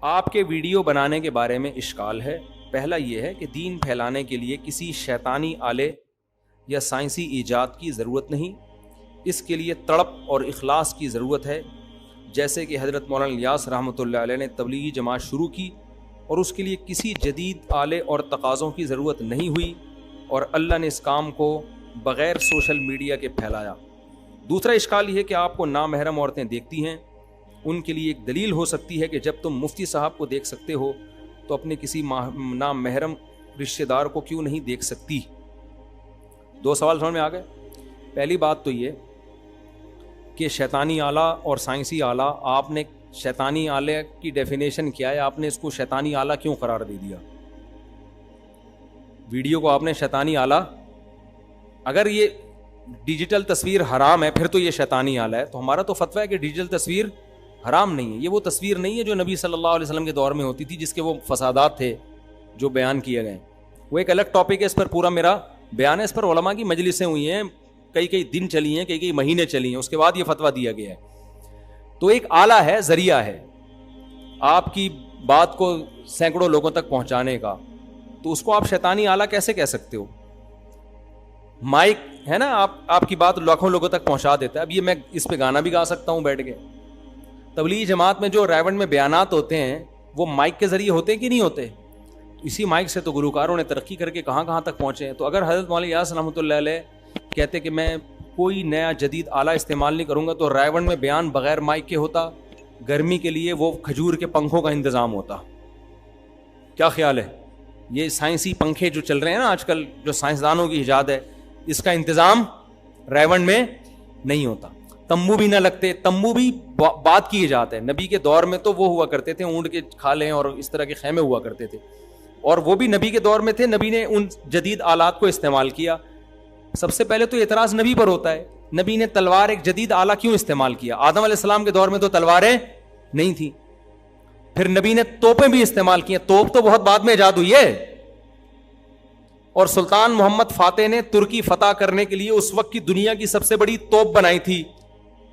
آپ کے ویڈیو بنانے کے بارے میں اشکال ہے. پہلا یہ ہے کہ دین پھیلانے کے لیے کسی شیطانی آلے یا سائنسی ایجاد کی ضرورت نہیں. اس کے لیے تڑپ اور اخلاص کی ضرورت ہے. جیسے کہ حضرت مولانا الیاس رحمۃ اللہ علیہ نے تبلیغی جماعت شروع کی اور اس کے لیے کسی جدید آلے اور تقاضوں کی ضرورت نہیں ہوئی اور اللہ نے اس کام کو بغیر سوشل میڈیا کے پھیلایا. دوسرا اشکال یہ ہے کہ آپ کو نامحرم عورتیں دیکھتی ہیں. ان کے لیے ایک دلیل ہو سکتی ہے کہ جب تم مفتی صاحب کو دیکھ سکتے ہو تو اپنے کسی نامحرم رشتہ دار کو کیوں نہیں دیکھ سکتی. 2 سوال سمجھ میں آ گئے. پہلی بات تو یہ کہ شیطانی آلہ اور سائنسی آلہ، آپ نے شیطانی آلہ کی ڈیفینیشن کیا ہے؟ آپ نے اس کو شیطانی آلہ کیوں قرار دے دیا؟ ویڈیو کو آپ نے شیطانی آلہ، اگر یہ ڈیجیٹل تصویر حرام ہے پھر تو یہ شیطانی آلہ ہے. تو ہمارا تو فتویٰ ہے کہ ڈیجیٹل تصویر حرام نہیں ہے. یہ وہ تصویر نہیں ہے جو نبی صلی اللہ علیہ وسلم کے دور میں ہوتی تھی، جس کے وہ فسادات تھے جو بیان کیے گئے. وہ ایک الگ ٹاپک ہے، اس پر پورا میرا بیان ہے. اس پر علماء کی مجلسیں ہوئی ہیں، کئی دن چلی ہیں، کئی مہینے چلی ہیں، اس کے بعد یہ فتویٰ دیا گیا ہے. تو ایک آلہ ہے، ذریعہ ہے آپ کی بات کو سینکڑوں لوگوں تک پہنچانے کا. تو اس کو آپ شیطانی آلہ کیسے کہہ سکتے ہو؟ مائک ہے نا، آپ کی بات لاکھوں لوگوں تک پہنچا دیتا ہے. اب یہ میں اس پہ گانا بھی گا سکتا ہوں بیٹھ کے. تبلیغی جماعت میں جو ریونڈ میں بیانات ہوتے ہیں وہ مائک کے ذریعے ہوتے ہیں کہ نہیں ہوتے؟ اسی مائک سے تو گلوکاروں نے ترقی کر کے کہاں کہاں تک پہنچے ہیں. تو اگر حضرت مولانا الیاس رحمۃ اللہ علیہ کہتے کہ میں کوئی نیا جدید آلہ استعمال نہیں کروں گا تو ریونڈ میں بیان بغیر مائک کے ہوتا. گرمی کے لیے وہ کھجور کے پنکھوں کا انتظام ہوتا. کیا خیال ہے؟ یہ سائنسی پنکھے جو چل رہے ہیں نا آج کل، جو سائنسدانوں کی ایجاد ہے، اس کا انتظام ریونڈ میں نہیں ہوتا. تمبو بھی نہ لگتے. تمبو بھی بات کی ایجاد ہے. نبی کے دور میں تو وہ ہوا کرتے تھے، اونٹ کے کھالیں اور اس طرح کے خیمے ہوا کرتے تھے، اور وہ بھی نبی کے دور میں تھے. نبی نے ان جدید آلات کو استعمال کیا. سب سے پہلے تو اعتراض نبی پر ہوتا ہے، نبی نے تلوار ایک جدید آلہ کیوں استعمال کیا؟ آدم علیہ السلام کے دور میں تو تلواریں نہیں تھیں. پھر نبی نے توپیں بھی استعمال کی. توپ تو بہت بعد میں ایجاد ہوئی ہے. اور سلطان محمد فاتح نے ترکی فتح کرنے کے لیے اس وقت کی دنیا کی سب سے بڑی توپ بنائی تھی.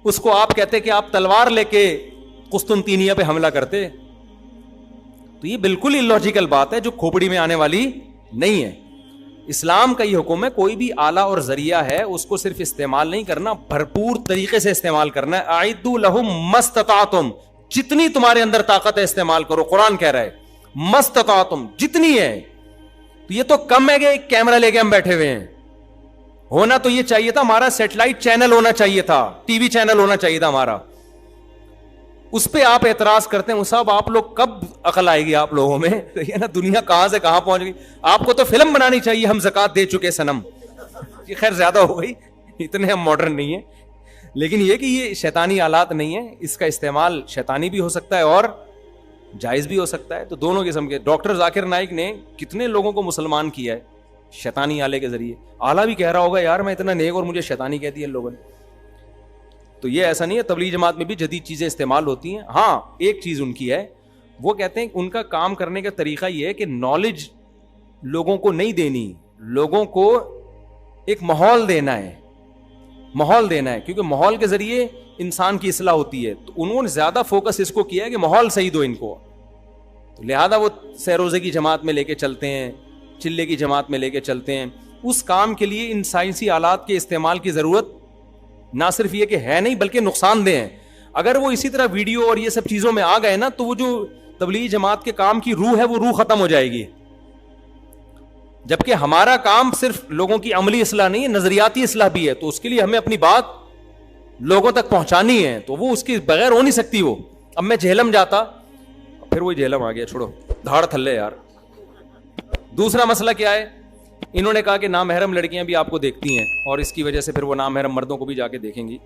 اس کو آپ کہتے کہ آپ تلوار لے کے قسطنطینیہ پہ حملہ کرتے. تو یہ بالکل illogical بات ہے جو کھوپڑی میں آنے والی نہیں ہے. اسلام کا یہ حکم ہے کوئی بھی آلہ اور ذریعہ ہے اس کو صرف استعمال نہیں کرنا، بھرپور طریقے سے استعمال کرنا ہے. اعدوا لهم ما استطعتم، جتنی تمہارے اندر طاقت ہے استعمال کرو. قرآن کہہ رہا ہے ما استطعتم، جتنی ہے. تو یہ تو کم ہے کہ ایک کیمرہ لے کے ہم بیٹھے ہوئے ہیں. ہونا تو یہ چاہیے تھا ہمارا سیٹلائٹ چینل ہونا چاہیے تھا، ٹی وی چینل ہونا چاہیے تھا ہمارا. اس پہ آپ اعتراض کرتے ہیں. صاحب آپ لوگ کب عقل آئے گی آپ لوگوں میں؟ نا دنیا کہاں سے کہاں پہنچ گئی. آپ کو تو فلم بنانی چاہیے ہم زکوٰۃ دے چکے صنم. یہ خیر زیادہ ہو گئی، اتنے ہم ماڈرن نہیں ہیں. لیکن یہ کہ یہ شیطانی آلات نہیں ہے، اس کا استعمال شیطانی بھی ہو سکتا ہے اور جائز بھی ہو سکتا ہے. تو دونوں قسم کے. ڈاکٹر ذاکر نائک نے کتنے لوگوں کو مسلمان کیا ہے شیطانی آلے کے ذریعے. آلہ بھی کہہ رہا ہوگا یار میں اتنا نیک اور مجھے شیطانی کہہ دیا لوگوں نے. تو یہ ایسا نہیں ہے. تبلیغ جماعت میں بھی جدید چیزیں استعمال ہوتی ہیں. ہاں ایک چیز ان کی ہے، وہ کہتے ہیں ان کا کام کرنے کا طریقہ یہ ہے کہ نالج لوگوں کو نہیں دینی، لوگوں کو ایک ماحول دینا ہے. ماحول دینا ہے کیونکہ ماحول کے ذریعے انسان کی اصلاح ہوتی ہے. تو انہوں نے زیادہ فوکس اس کو کیا ہے کہ ماحول صحیح دو ان کو. تو لہذا وہ سیروزے کی جماعت میں لے کے چلتے ہیں، چلے کی جماعت میں لے کے چلتے ہیں. اس کام کے لیے ان سائنسی آلات کے استعمال کی ضرورت نہ صرف یہ کہ ہے نہیں بلکہ نقصان دہ ہیں. اگر وہ اسی طرح ویڈیو اور یہ سب چیزوں میں آ گئے نا تو وہ جو تبلیغی جماعت کے کام کی روح ہے وہ روح ختم ہو جائے گی. جبکہ ہمارا کام صرف لوگوں کی عملی اصلاح نہیں ہے، نظریاتی اصلاح بھی ہے. تو اس کے لیے ہمیں اپنی بات لوگوں تک پہنچانی ہے. تو وہ اس کے بغیر ہو نہیں سکتی. وہ اب میں جہلم جاتا، پھر وہی جہلم آ گیا، چھوڑو دھاڑ تھلے یار. دوسرا مسئلہ کیا ہے؟ انہوں نے کہا کہ نامحرم لڑکیاں بھی آپ کو دیکھتی ہیں اور اس کی وجہ سے پھر وہ نامحرم مردوں کو بھی جا کے دیکھیں گی.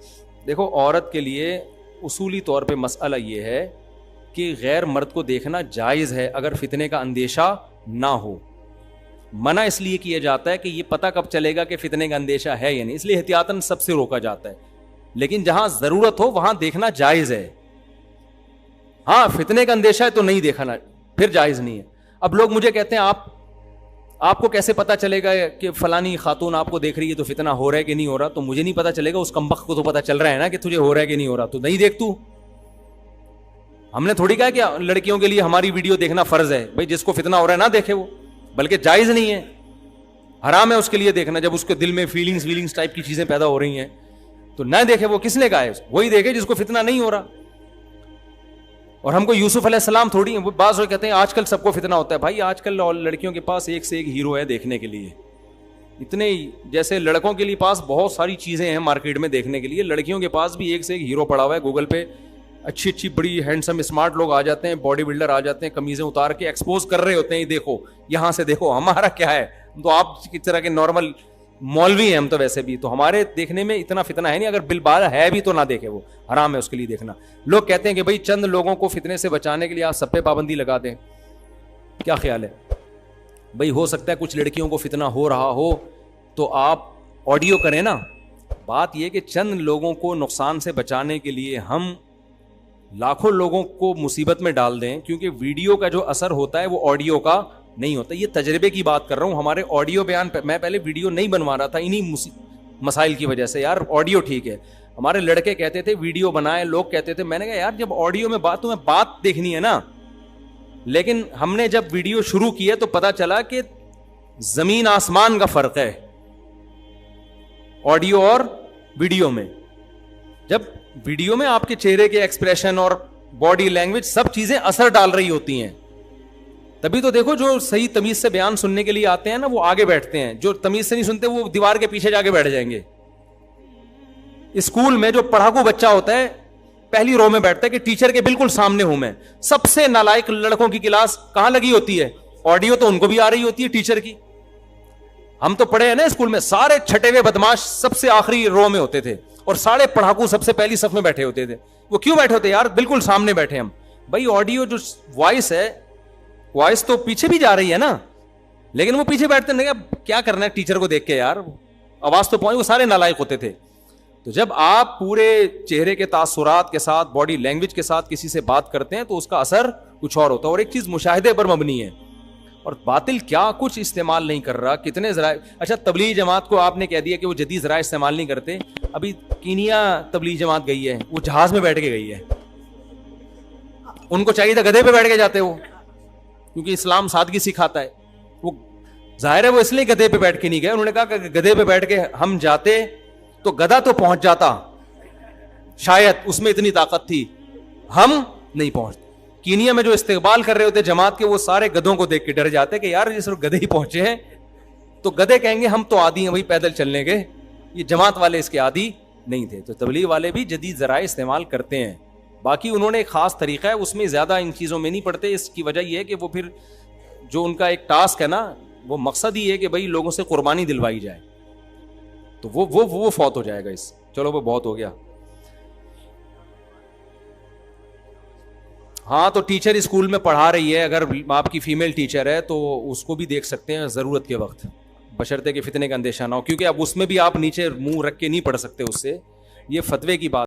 دیکھو عورت کے لیے اصولی طور پہ مسئلہ یہ ہے کہ غیر مرد کو دیکھنا جائز ہے اگر فتنے کا اندیشہ نہ ہو. منع اس لیے کیا جاتا ہے کہ یہ پتہ کب چلے گا کہ فتنے کا اندیشہ ہے یا نہیں، اس لیے احتیاطاً سب سے روکا جاتا ہے. لیکن جہاں ضرورت ہو وہاں دیکھنا جائز ہے. ہاں فتنے کا اندیشہ ہے تو نہیں دیکھنا، پھر جائز نہیں ہے. اب لوگ مجھے کہتے ہیں آپ کو کیسے پتا چلے گا کہ فلانی خاتون آپ کو دیکھ رہی ہے تو فتنہ ہو رہا ہے کہ نہیں ہو رہا؟ تو مجھے نہیں پتا چلے گا، اس کمبخت کو تو پتا چل رہا ہے نا کہ تجھے ہو رہا ہے کہ نہیں ہو رہا. تو نہیں دیکھ تو ہم نے تھوڑی کہا کہ لڑکیوں کے لیے ہماری ویڈیو دیکھنا فرض ہے. بھائی جس کو فتنہ ہو رہا ہے نہ دیکھے وہ, بلکہ جائز نہیں ہے, حرام ہے اس کے لیے دیکھنا. جب اس کے دل میں فیلنگز ٹائپ کی چیزیں پیدا ہو رہی ہیں تو نہ دیکھے. وہ کس نے کہا ہے؟ وہی دیکھے جس کو فتنہ نہیں ہو رہا. اور ہم کو یوسف علیہ السلام تھوڑی ہیں. بعض لوگ کہتے ہیں آج کل سب کو فتنہ ہوتا ہے. بھائی آج کل لڑکیوں کے پاس ایک سے ایک ہیرو ہے دیکھنے کے لیے. اتنے جیسے لڑکوں کے لیے پاس بہت ساری چیزیں ہیں مارکیٹ میں دیکھنے کے لیے, لڑکیوں کے پاس بھی ایک سے ایک ہیرو پڑا ہوا ہے. گوگل پہ اچھی بڑی ہینڈسم اسمارٹ لوگ آ جاتے ہیں, باڈی بلڈر آ جاتے ہیں, قمیضیں اتار کے ایکسپوز کر رہے ہوتے ہیں, دیکھو یہاں سے دیکھو. ہمارا کیا ہے, تو آپ کی طرح کے نارمل مولوی ہیں ہم تو ویسے بھی, تو ہمارے دیکھنے میں اتنا فتنہ ہے نہیں. اگر بالبال ہے بھی تو نہ دیکھے, وہ حرام ہے اس کے لیے دیکھنا. لوگ کہتے ہیں کہ بھائی چند لوگوں کو فتنے سے بچانے کے لیے آپ سب پہ پابندی لگا دیں. کیا خیال ہے بھائی؟ ہو سکتا ہے کچھ لڑکیوں کو فتنہ ہو رہا ہو تو آپ آڈیو کریں نا. بات یہ کہ چند لوگوں کو نقصان سے بچانے کے لیے ہم لاکھوں لوگوں کو مصیبت میں ڈال دیں, کیونکہ ویڈیو کا جو اثر ہوتا ہے وہ آڈیو کا نہیں ہوتا. یہ تجربے کی بات کر رہا ہوں. ہمارے آڈیو بیان میں پہلے ویڈیو نہیں بنوا رہا تھا انہی مسائل کی وجہ سے. یار آڈیو ٹھیک ہے, ہمارے لڑکے کہتے تھے ویڈیو بنائے, لوگ کہتے تھے. میں نے کہا یار جب آڈیو میں بات تمہیں بات دیکھنی ہے نا, لیکن ہم نے جب ویڈیو شروع کی ہے تو پتا چلا کہ زمین آسمان کا فرق ہے آڈیو اور ویڈیو میں. جب ویڈیو میں آپ کے چہرے کے ایکسپریشن اور باڈی لینگویج سب چیزیں اثر ڈال رہی ہوتی ہیں, تبھی تو دیکھو جو صحیح تمیز سے بیان سننے کے لیے آتے ہیں نا وہ آگے بیٹھتے ہیں, جو تمیز سے نہیں سنتے وہ دیوار کے پیچھے جا کے بیٹھ جائیں گے. اسکول میں جو پڑھاکو بچہ ہوتا ہے پہلی رو میں بیٹھتا ہے کہ ٹیچر کے بالکل سامنے ہوں میں. سب سے نالائق لڑکوں کی کلاس کہاں لگی ہوتی ہے؟ آڈیو تو ان کو بھی آ رہی ہوتی ہے ٹیچر کی. ہم تو پڑھے ہیں نا اسکول میں, سارے چھٹے ہوئے بدماش سب سے آخری رو میں ہوتے تھے اور سارے پڑھاکو سب سے پہلی صف میں بیٹھے ہوتے تھے. وہ کیوں بیٹھے ہوتے یار؟ بالکل سامنے بیٹھے ہم. بھائی آڈیو جو وائس ہے, وائس تو پیچھے بھی جا رہی ہے نا, لیکن وہ پیچھے بیٹھتے نہیں. کیا کرنا ہے ٹیچر کو دیکھ کے یار, آواز تو پہنچ. وہ سارے نالائق ہوتے تھے. تو جب آپ پورے چہرے کے تاثرات کے ساتھ, باڈی لینگویج کے ساتھ کسی سے بات کرتے ہیں تو اس کا اثر کچھ اور ہوتا ہے. اور ایک چیز مشاہدے پر مبنی ہے, اور باطل کیا کچھ استعمال نہیں کر رہا. کتنے ذرائع. اچھا تبلیغ جماعت کو آپ نے کہہ دیا کہ وہ جدید ذرائع استعمال نہیں کرتے. ابھی کینیا تبلیغ جماعت گئی ہے, وہ جہاز میں بیٹھ کے گئی ہے. ان کو چاہیے تھا گدھے پہ بیٹھ کے جاتے وہ, کیونکہ اسلام سادگی سکھاتا ہے. وہ ظاہر ہے وہ اس لیے گدھے پہ بیٹھ کے نہیں گئے. انہوں نے کہا کہ گدھے پہ بیٹھ کے ہم جاتے تو گدھا تو پہنچ جاتا, شاید اس میں اتنی طاقت تھی, ہم نہیں پہنچتے. کینیا میں جو استقبال کر رہے ہوتے جماعت کے, وہ سارے گدھوں کو دیکھ کے ڈر جاتے کہ یار جس گدھے ہی پہنچے ہیں. تو گدھے کہیں گے ہم تو عادی ہیں بھائی پیدل چلنے کے, یہ جماعت والے اس کے عادی نہیں تھے. تو تبلیغ والے بھی جدید ذرائع استعمال کرتے ہیں. باقی انہوں نے ایک خاص طریقہ ہے, اس میں زیادہ ان چیزوں میں نہیں پڑتے. اس کی وجہ یہ ہے کہ وہ پھر جو ان کا ایک ٹاسک ہے نا, وہ مقصد ہی ہے کہ بھائی لوگوں سے قربانی دلوائی جائے, تو وہ فوت ہو جائے گا اس. چلو وہ بہت ہو گیا. ہاں تو ٹیچر اسکول میں پڑھا رہی ہے, اگر آپ کی فیمیل ٹیچر ہے تو اس کو بھی دیکھ سکتے ہیں ضرورت کے وقت, بشرطے کہ فتنے کا اندیشہ نہ ہو, کیونکہ اب اس میں بھی آپ نیچے منہ رکھ کے نہیں پڑھ سکتے اس سے. یہ فتوے کی بات